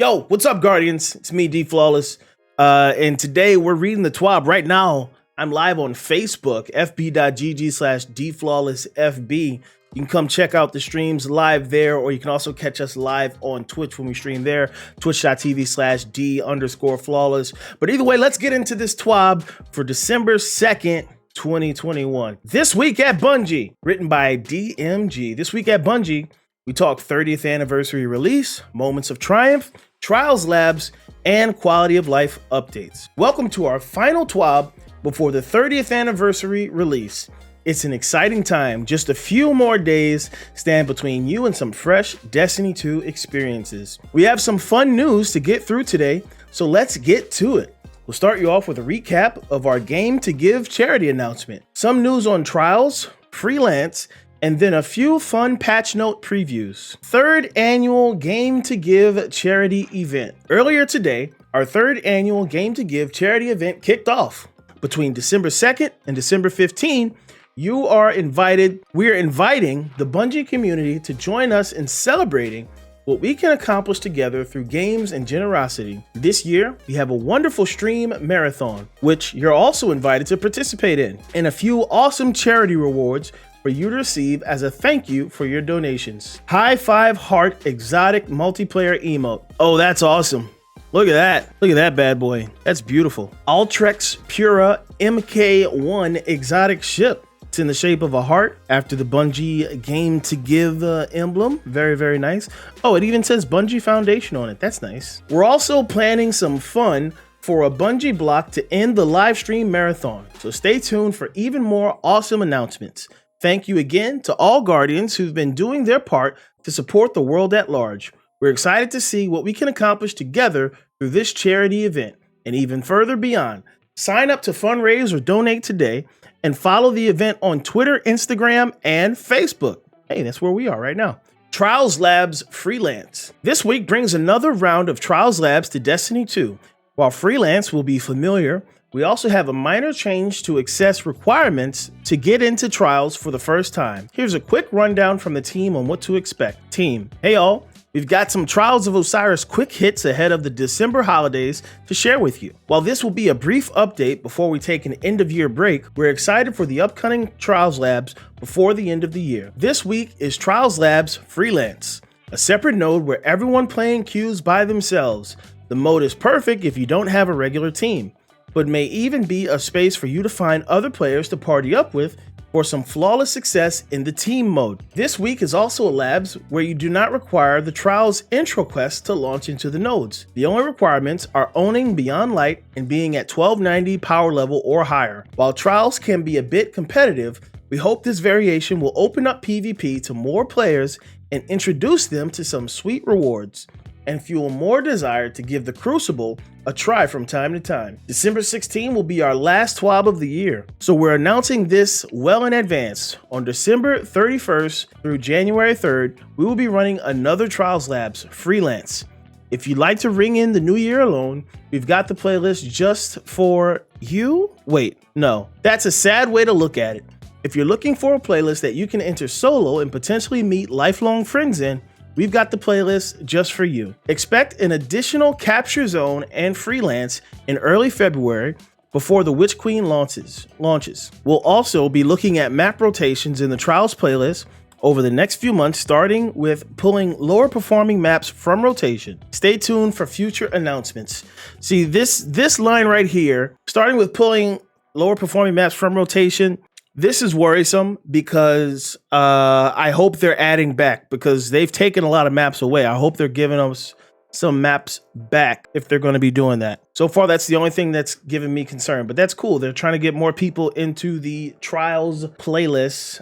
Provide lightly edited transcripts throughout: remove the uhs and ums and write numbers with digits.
Yo, what's up, Guardians? It's me, D Flawless. And today we're reading the TWAB. Right now, I'm live on Facebook, fb.gg/dflawlessfb. You can come check out the streams live there, or you can also catch us live on Twitch when we stream there, twitch.tv/d_flawless. But either way, let's get into this TWAB for December 2nd, 2021. This week at Bungie, written by DMG. This week at Bungie, we talk 30th anniversary release, moments of triumph, Trials Labs, and quality of life updates. Welcome to our final TWAB before the 30th anniversary release. It's an exciting time. Just a few more days stand between you and some fresh Destiny 2 experiences. We have some fun news to get through today, so let's get to it. We'll start you off with a recap of our Game to Give charity announcement, some news on Trials, Freelance, and then a few fun patch note previews. Third annual Game to Give charity event. Earlier today, our third annual Game to Give charity event kicked off. Between December 2nd and December 15th, we're inviting the Bungie community to join us in celebrating what we can accomplish together through games and generosity. This year, we have a wonderful stream marathon, which you're also invited to participate in, and a few awesome charity rewards for you to receive as a thank you for your donations. High five heart exotic multiplayer emote. Oh, that's awesome. Look at that. Look at that bad boy. That's beautiful. Ultrex Pura MK1 exotic ship. It's in the shape of a heart after the Bungie Game to Give emblem. Very, very nice. Oh, it even says Bungie Foundation on it. That's nice. We're also planning some fun for a Bungie block to end the live stream marathon. So stay tuned for even more awesome announcements. Thank you again to all Guardians who've been doing their part to support the world at large. We're excited to see what we can accomplish together through this charity event and even further beyond. Sign up to fundraise or donate today and follow the event on Twitter, Instagram, and Facebook. Hey, that's where we are right now. Trials Labs Freelance. This week brings another round of Trials Labs to Destiny 2. While Freelance will be familiar, we also have a minor change to access requirements to get into Trials for the first time. Here's a quick rundown from the team on what to expect. Team, hey all, we've got some Trials of Osiris quick hits ahead of the December holidays to share with you. While this will be a brief update before we take an end-of-year break, we're excited for the upcoming Trials Labs before the end of the year. This week is Trials Labs Freelance, a separate node where everyone playing queues by themselves. The mode is perfect if you don't have a regular team, but may even be a space for you to find other players to party up with for some flawless success in the team mode. This week is also a labs where you do not require the Trials intro quest to launch into the nodes. The only requirements are owning Beyond Light and being at 1290 power level or higher. While Trials can be a bit competitive, we hope this variation will open up PvP to more players and introduce them to some sweet rewards, and fuel more desire to give the Crucible a try from time to time. December 16 will be our last TWAB of the year, so we're announcing this well in advance. On December 31st through January 3rd, we will be running another Trials Labs Freelance. If you'd like to ring in the new year alone, we've got the playlist just for you. Wait, no, that's a sad way to look at it. If you're looking for a playlist that you can enter solo and potentially meet lifelong friends in, we've got the playlist just for you. Expect an additional Capture Zone and Freelance in early February before the Witch Queen launches. We'll also be looking at map rotations in the Trials playlist over the next few months, starting with pulling lower performing maps from rotation. Stay tuned for future announcements. See, this line right here, starting with pulling lower performing maps from rotation, this is worrisome because I hope they're adding back, because they've taken a lot of maps away. I hope they're giving us some maps back if they're going to be doing that. So far, that's the only thing that's giving me concern, but that's cool. They're trying to get more people into the Trials playlists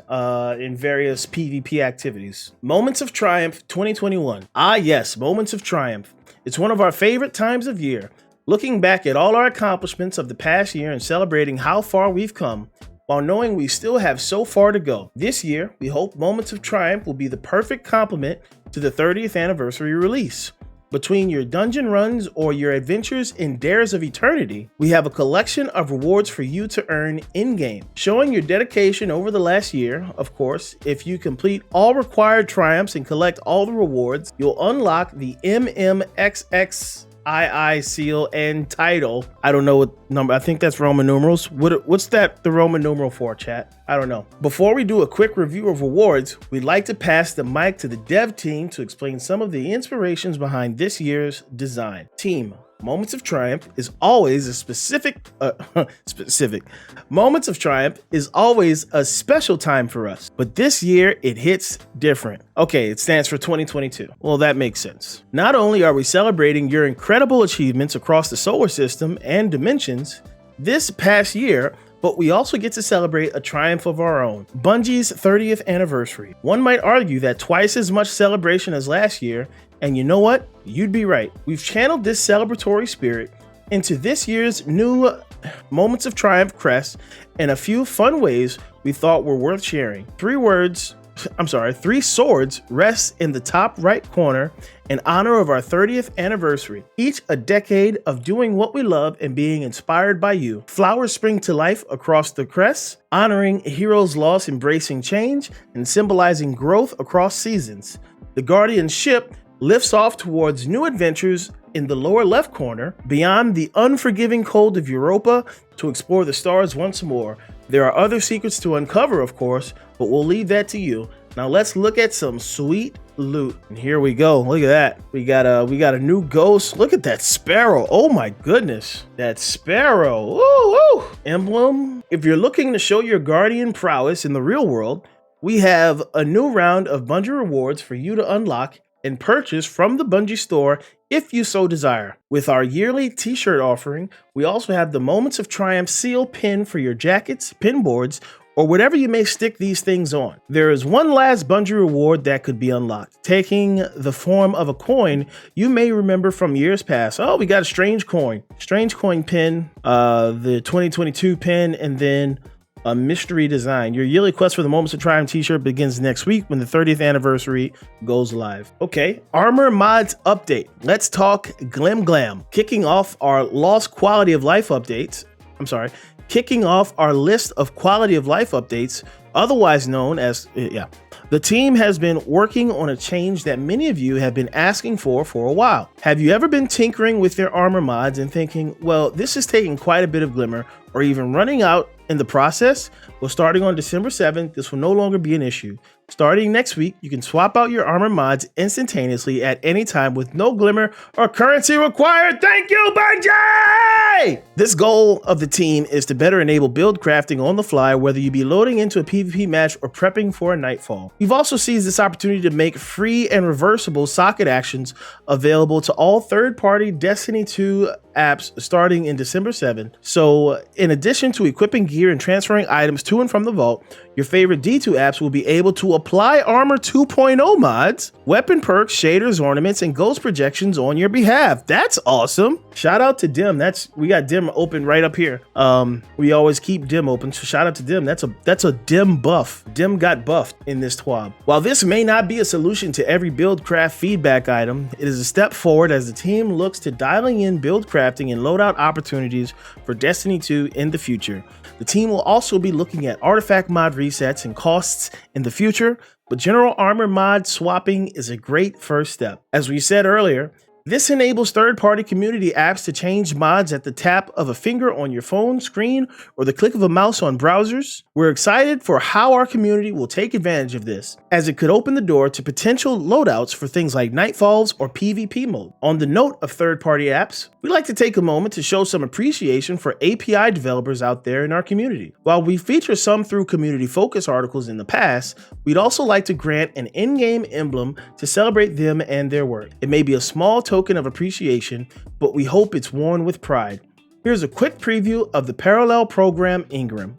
in various PvP activities. Moments of Triumph 2021. Ah, yes, Moments of Triumph. It's one of our favorite times of year. Looking back at all our accomplishments of the past year and celebrating how far we've come, while knowing we still have so far to go. This year, we hope Moments of Triumph will be the perfect complement to the 30th anniversary release. Between your dungeon runs or your adventures in Dares of Eternity, we have a collection of rewards for you to earn in-game. Showing your dedication over the last year, of course, if you complete all required triumphs and collect all the rewards, you'll unlock the MMXXII seal and title. I don't know what number, I think that's Roman numerals. What's that the Roman numeral for, chat? I don't know. Before we do a quick review of rewards, we'd like to pass the mic to the dev team to explain some of the inspirations behind this year's design. Team, Moments of Triumph is always a Moments of Triumph is always a special time for us, but this year it hits different. Okay, it stands for 2022. Well, that makes sense. Not only are we celebrating your incredible achievements across the solar system and dimensions this past year, but we also get to celebrate a triumph of our own, Bungie's 30th anniversary. One might argue that twice as much celebration as last year, and you know what? You'd be right. We've channeled this celebratory spirit into this year's new Moments of Triumph crest in a few fun ways we thought were worth sharing. Three swords rest in the top right corner in honor of our 30th anniversary, each a decade of doing what we love and being inspired by you. Flowers spring to life across the crest, honoring heroes' loss, embracing change, and symbolizing growth across seasons. The Guardian ship lifts off towards new adventures in the lower left corner, beyond the unforgiving cold of Europa to explore the stars once more. There are other secrets to uncover, of course, but we'll leave that to you. Now let's look at some sweet loot. And here we go. Look at that. We got a new ghost. Look at that sparrow. Oh my goodness. That sparrow. Woo, woo. Emblem. If you're looking to show your Guardian prowess in the real world, we have a new round of Bungie rewards for you to unlock and purchase from the Bungie store if you so desire. With our yearly t-shirt offering, we also have the Moments of Triumph seal pin for your jackets, pin boards, or whatever you may stick these things on. There is one last Bungie reward that could be unlocked, taking the form of a coin you may remember from years past. Oh, we got a strange coin pin, the 2022 pin, and then a mystery design. Your yearly quest for the Moments of Triumph t-shirt begins next week when the 30th anniversary goes live. Okay, armor mods update. Let's talk Glim Glam. Kicking off our list of quality of life updates, otherwise known as, the team has been working on a change that many of you have been asking for a while. Have you ever been tinkering with your armor mods and thinking, well, this is taking quite a bit of glimmer, or even running out in the process? Well, starting on December 7th, this will no longer be an issue. Starting next week, you can swap out your armor mods instantaneously at any time with no glimmer or currency required. Thank you, Bungie! This goal of the team is to better enable build crafting on the fly, whether you be loading into a PvP match or prepping for a nightfall. We've also seized this opportunity to make free and reversible socket actions available to all third-party Destiny 2 apps starting in December 7th. So in addition to equipping gear and transferring items to and from the vault, your favorite D2 apps will be able to apply Armor 2.0 mods, weapon perks, shaders, ornaments, and ghost projections on your behalf. That's awesome. Shout out to Dim. We got Dim open right up here. We always keep Dim open, so shout out to Dim. That's a Dim buff. Dim got buffed in this TWAB. While this may not be a solution to every build craft feedback item, it is a step forward as the team looks to dialing in build crafting and loadout opportunities for Destiny 2 in the future. The team will also be looking at artifact mod resets and costs in the future, but general armor mod swapping is a great first step. As we said earlier, this enables third-party community apps to change mods at the tap of a finger on your phone screen or the click of a mouse on browsers. We're excited for how our community will take advantage of this, as it could open the door to potential loadouts for things like Nightfalls or PvP mode. On the note of third-party apps, we'd like to take a moment to show some appreciation for API developers out there in our community. While we feature some through community focus articles in the past, we'd also like to grant an in-game emblem to celebrate them and their work. It may be a small token of appreciation, but we hope it's worn with pride. Here's a quick preview of the Parallel Program emblem.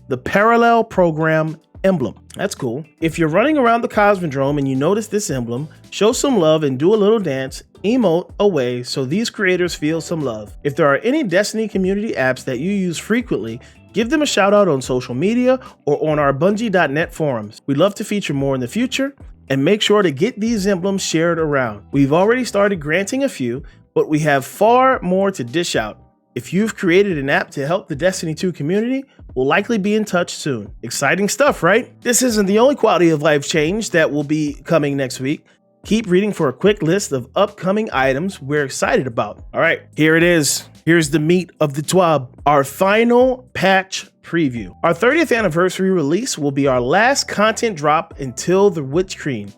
The Parallel Program emblem. That's cool. If you're running around the Cosmodrome and you notice this emblem, show some love and do a little dance, emote away so these creators feel some love. If there are any Destiny community apps that you use frequently, give them a shout out on social media or on our Bungie.net forums. We'd love to feature more in the future. and make sure to get these emblems shared around. We've already started granting a few, but we have far more to dish out. If you've created an app to help the Destiny 2 community, we'll likely be in touch soon. Exciting stuff, right? This isn't the only quality of life change that will be coming next week. Keep reading for a quick list of upcoming items we're excited about. All right, here it is. Here's the meat of the TWAB, our final patch preview. Our 30th anniversary release will be our last content drop until the Witch Queen.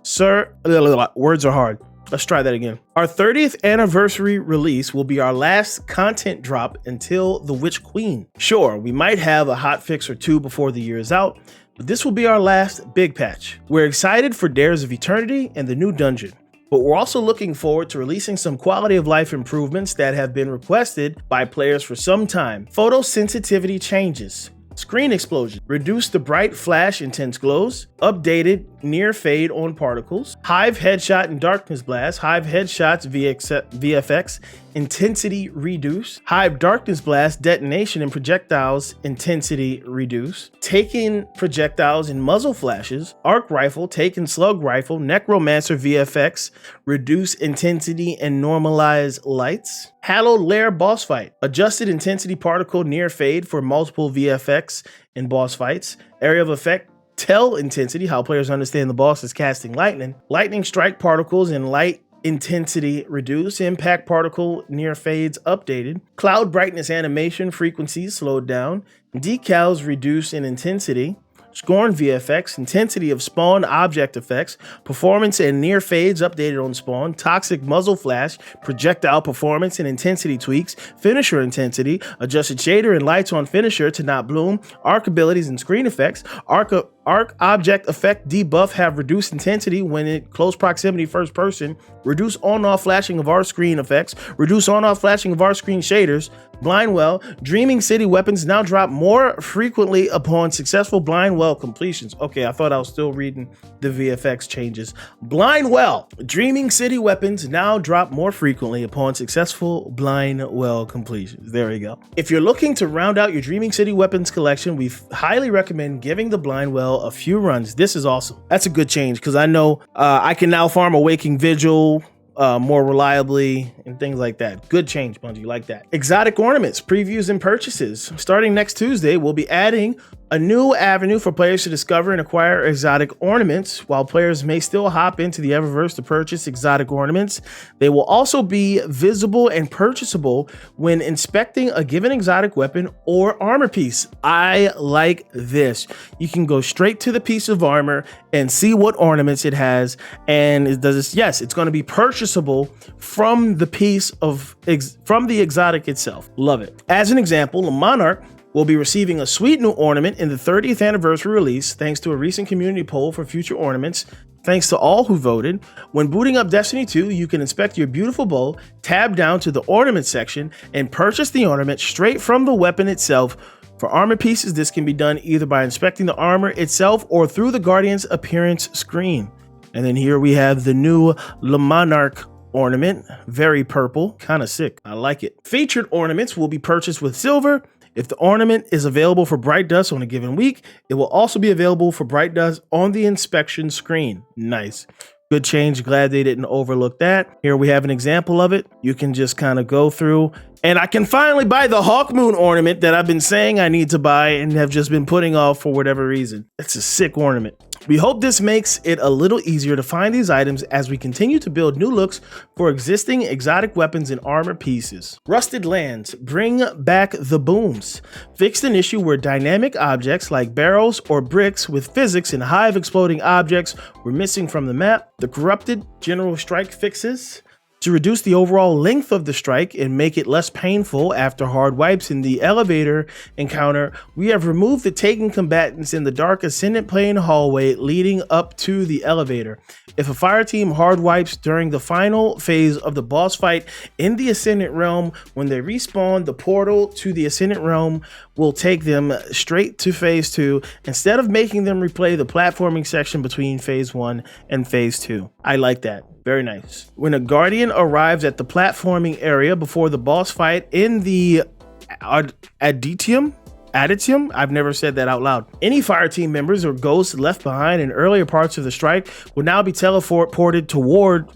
Words are hard. Let's try that again. Our 30th anniversary release will be our last content drop until the Witch Queen. Sure, we might have a hotfix or two before the year is out, but this will be our last big patch. We're excited for Dares of Eternity and the new dungeon, but we're also looking forward to releasing some quality of life improvements that have been requested by players for some time. Photosensitivity changes, screen explosion, reduce the bright flash intense glows, updated near fade on particles, Hive headshot and darkness blast, Hive headshots VFX, intensity reduce, Hive darkness blast detonation and projectiles intensity reduce, taken projectiles and muzzle flashes, arc rifle, taken slug rifle, necromancer VFX, reduce intensity and normalize lights, hallowed lair boss fight, adjusted intensity particle near fade for multiple VFX in boss fights, area of effect tell intensity, how players understand the boss is casting lightning, lightning strike particles and light intensity reduce, impact particle near fades updated, cloud brightness animation frequencies slowed down, decals reduce in intensity, Scorn VFX, intensity of spawn object effects, performance and near fades updated on spawn, toxic muzzle flash, projectile performance and intensity tweaks, finisher intensity, adjusted shader and lights on finisher to not bloom, arc abilities and screen effects, arc object effect debuff have reduced intensity when in close proximity first person, reduce on-off flashing of our screen effects, reduce on-off flashing of our screen shaders, Blindwell, Dreaming City weapons now drop more frequently upon successful Blindwell completions. Okay, I thought I was still reading the VFX changes. Blindwell, Dreaming City weapons now drop more frequently upon successful Blindwell completions. There we go. If you're looking to round out your Dreaming City weapons collection, we highly recommend giving the Blindwell a few runs. This is awesome. That's a good change because I know I can now farm a Waking Vigil more reliably and things like that. Good change, Bungie, like that. Exotic ornaments, previews and purchases. Starting next Tuesday, we'll be adding a new avenue for players to discover and acquire exotic ornaments. While players may still hop into the Eververse to purchase exotic ornaments, they will also be visible and purchasable when inspecting a given exotic weapon or armor piece. I like this. You can go straight to the piece of armor and see what ornaments it has, and it does this. Yes, it's going to be purchasable from the piece of from the exotic itself. Love it. As an example, a Monarch will be receiving a sweet new ornament in the 30th anniversary release thanks to a recent community poll for future ornaments. Thanks to all who voted. When booting up Destiny 2, you can inspect your beautiful bow, tab down to the ornament section, and purchase the ornament straight from the weapon itself. For armor pieces, this can be done either by inspecting the armor itself or through the Guardian's appearance screen. And then here we have the new Le Monarch ornament, very purple, kind of sick. I like it. Featured ornaments will be purchased with silver. If the ornament is available for Bright Dust on a given week, it will also be available for Bright Dust on the inspection screen. Nice. Good change. Glad they didn't overlook that. Here we have an example of it. You can just kind of go through, and I can finally buy the Hawkmoon ornament that I've been saying I need to buy and have just been putting off for whatever reason. It's a sick ornament. We hope this makes it a little easier to find these items as we continue to build new looks for existing exotic weapons and armor pieces. Rusted Lands, bring back the booms. Fixed an issue where dynamic objects like barrels or bricks with physics and hive exploding objects were missing from the map. The corrupted general strike fixes. To reduce the overall length of the strike and make it less painful after hard wipes in the elevator encounter, we have removed the taken combatants in the dark ascendant plane hallway leading up to the elevator. If a fire team hard wipes during the final phase of the boss fight in the ascendant realm, when they respawn, the portal to the ascendant realm will take them straight to phase 2 instead of making them replay the platforming section between phase 1 and phase 2. I like that. Very nice. When a Guardian arrives at the platforming area before the boss fight in the Aditium, Additum? I've never said that out loud. Any fire team members or ghosts left behind in earlier parts of the strike will now be teleported toward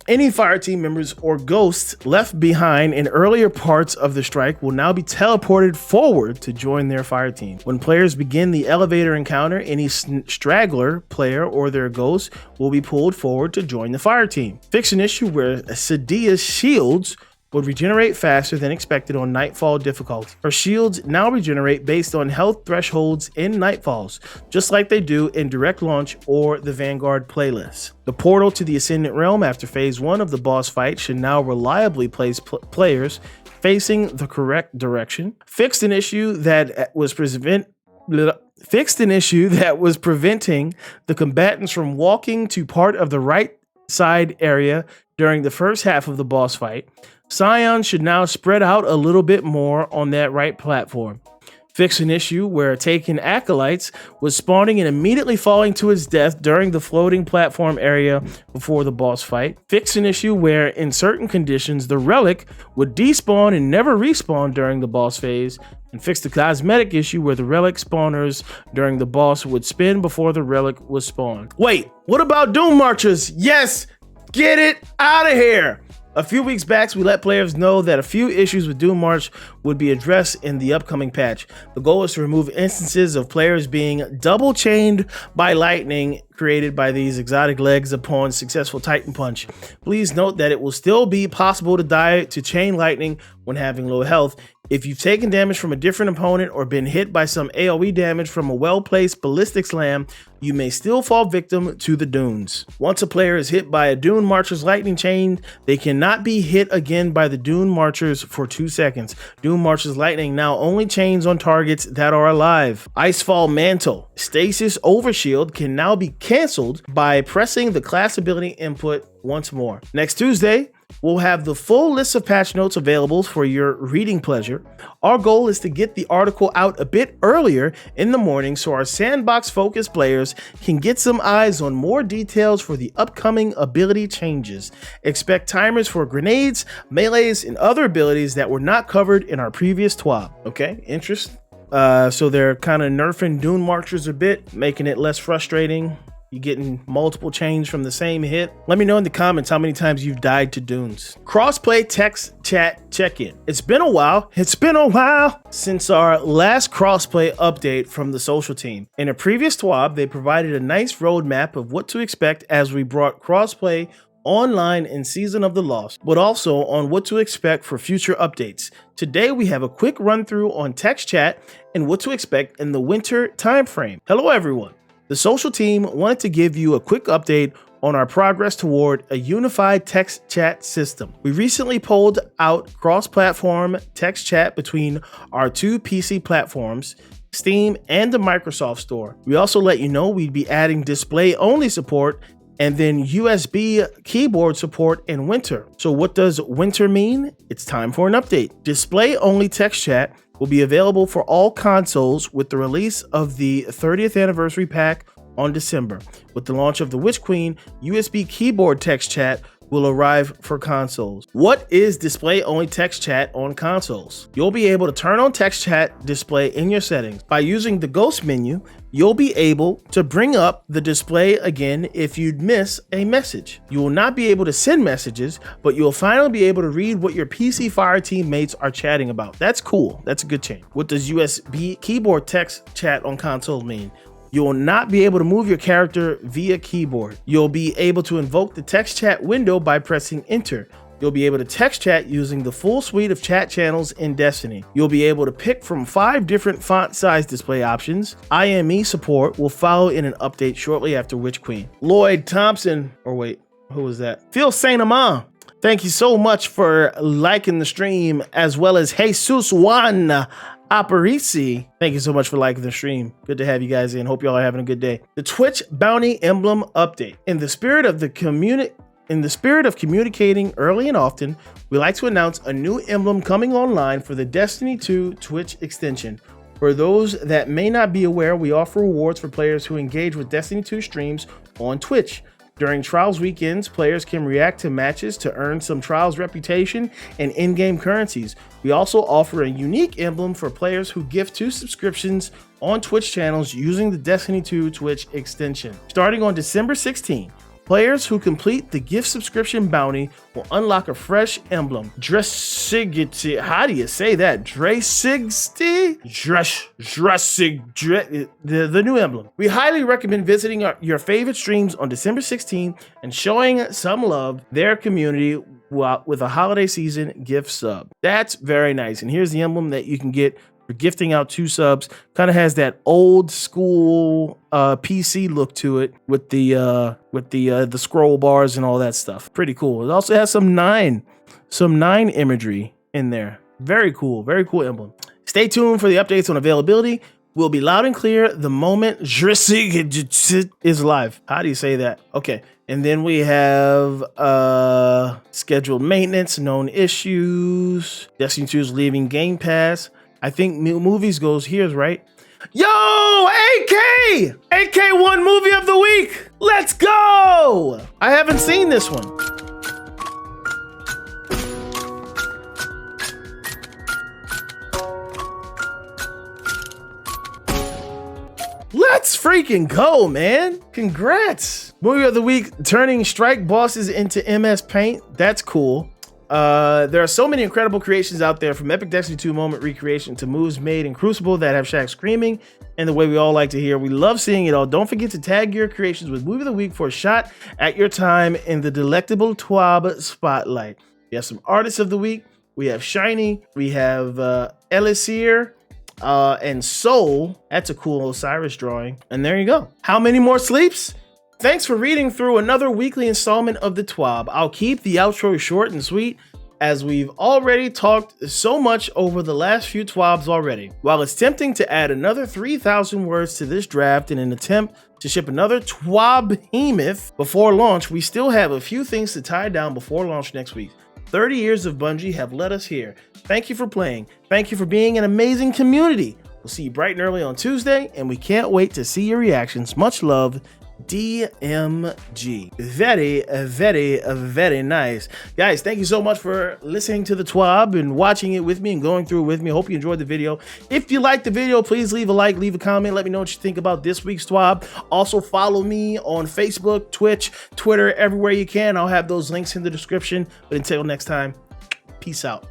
any fire team members or ghosts left behind in earlier parts of the strike will now be teleported forward to join their fire team. When players begin the elevator encounter, any straggler player or their ghost will be pulled forward to join the fire team. Fix an issue where Sadia's shields would regenerate faster than expected on Nightfall difficulty. Her shields now regenerate based on health thresholds in Nightfalls, just like they do in Direct Launch or the Vanguard playlist. The portal to the Ascendant Realm after Phase 1 of the boss fight should now reliably place players facing the correct direction. Fixed an issue that was preventing the combatants from walking to part of the right side area during the first half of the boss fight. Scion should now spread out a little bit more on that right platform. Fix an issue where Taken Acolytes was spawning and immediately falling to his death during the floating platform area before the boss fight. Fix an issue where, in certain conditions, the relic would despawn and never respawn during the boss phase. And fix the cosmetic issue where the relic spawners during the boss would spin before the relic was spawned. Wait, what about Doom Marchers? Yes, get it out of here. A few weeks back, we let players know that a few issues with Doom March would be addressed in the upcoming patch. The goal is to remove instances of players being double chained by lightning created by these exotic legs upon successful Titan Punch. Please note that it will still be possible to die to chain lightning when having low health. If you've taken damage from a different opponent or been hit by some AoE damage from a well-placed ballistic slam, you may still fall victim to the Dunes. Once a player is hit by a Dune Marcher's lightning chain, they cannot be hit again by the Dune Marchers for 2 seconds. Dune Marcher's lightning now only chains on targets that are alive. Icefall Mantle. Stasis Overshield can now be canceled by pressing the class ability input once more. Next Tuesday, we'll have the full list of patch notes available for your reading pleasure. Our goal is to get the article out a bit earlier in the morning so our sandbox focused players can get some eyes on more details for the upcoming ability changes. Expect timers for grenades, melees, and other abilities that were not covered in our previous TWAB. Okay, interest? So they're kind of nerfing Dune Marchers a bit, making it less frustrating. You're getting multiple chains from the same hit. Let me know in the comments how many times you've died to Dunes. Crossplay text chat check-in. It's been a while since our last crossplay update from the social team. In a previous TWAB, they provided a nice roadmap of what to expect as we brought crossplay online in Season of the Lost, but also on what to expect for future updates. Today we have a quick run through on text chat and what to expect in the winter timeframe. Hello everyone. The social team wanted to give you a quick update on our progress toward a unified text chat system. We recently pulled out cross-platform text chat between our 2 PC platforms, Steam and the Microsoft Store. We also let you know we'd be adding display-only support and then USB keyboard support in winter. So what does winter mean? It's time for an update. Display-only text chat will be available for all consoles with the release of the 30th anniversary pack on December. With the launch of the Witch Queen, USB keyboard text chat will arrive for consoles. What is display-only text chat on consoles? You'll be able to turn on text chat display in your settings. By using the ghost menu, you'll be able to bring up the display again if you'd miss a message. You will not be able to send messages, but you'll finally be able to read what your PC Fire teammates are chatting about. That's cool. That's a good change. What does USB keyboard text chat on console mean? You will not be able to move your character via keyboard. You'll be able to invoke the text chat window by pressing enter. You'll be able to text chat using the full suite of chat channels in Destiny. You'll be able to pick from 5 different font size display options. IME support will follow in an update shortly after Witch Queen. Lloyd Thompson, or wait, who was that? Phil Saint Amand. Thank you so much for liking the stream, as well as Jesus Juan Aparici. Thank you so much for liking the stream. Good to have you guys in. Hope y'all are having a good day. The Twitch bounty emblem update. In the spirit of communicating early and often, we like to announce a new emblem coming online for the Destiny 2 Twitch extension. For those that may not be aware, we offer rewards for players who engage with Destiny 2 streams on Twitch. During Trials weekends, players can react to matches to earn some Trials reputation and in-game currencies. We also offer a unique emblem for players who gift 2 subscriptions on Twitch channels using the Destiny 2 Twitch extension. Starting on December 16th, players who complete the gift subscription bounty will unlock a fresh emblem. Dresigity. How do you say that? Dresigity? The new emblem. We highly recommend visiting your favorite streams on December 16th and showing some love their community with a holiday season gift sub. That's very nice. And here's the emblem that you can get for gifting out 2 subs. Kind of has that old school PC look to it with the scroll bars and all that stuff. Pretty cool. It also has some 9 imagery in there. Very cool emblem. Stay tuned for the updates on availability. We'll be loud and clear the moment Dresig is live. How do you say that? Okay. And then we have scheduled maintenance, known issues. Destiny 2 is leaving Game Pass. I think movies goes here's right. Yo, AK! AK won movie of the week. Let's go! I haven't seen this one. Let's freaking go, man. Congrats. Movie of the week, turning strike bosses into MS Paint. That's cool. There are so many incredible creations out there, from epic Destiny 2 moment recreation to moves made in Crucible that have Shaq screaming and the way we all like to hear. We love seeing it all. Don't forget to tag your creations with Movie of the Week for a shot at your time in the delectable TWAB spotlight. We have some artists of the week. We have Shiny. We have Elisir and Soul. That's a cool Osiris drawing. And there you go. How many more sleeps? Thanks for reading through another weekly installment of the TWAB. I'll keep the outro short and sweet, as we've already talked so much over the last few TWABs already. While it's tempting to add another 3,000 words to this draft in an attempt to ship another TWAB behemoth before launch, we still have a few things to tie down before launch next week. 30 years of Bungie have led us here. Thank you for playing. Thank you for being an amazing community. We'll see you bright and early on Tuesday, and we can't wait to see your reactions. Much love, DMG. Very nice. Guys, thank you so much for listening to the TWAB and watching it with me and going through it with me. Hope you enjoyed the video. If you liked the video, please leave a like, leave a comment. Let me know what you think about this week's TWAB. Also, follow me on Facebook, Twitch, Twitter, everywhere you can. I'll have those links in the description. But until next time, peace out.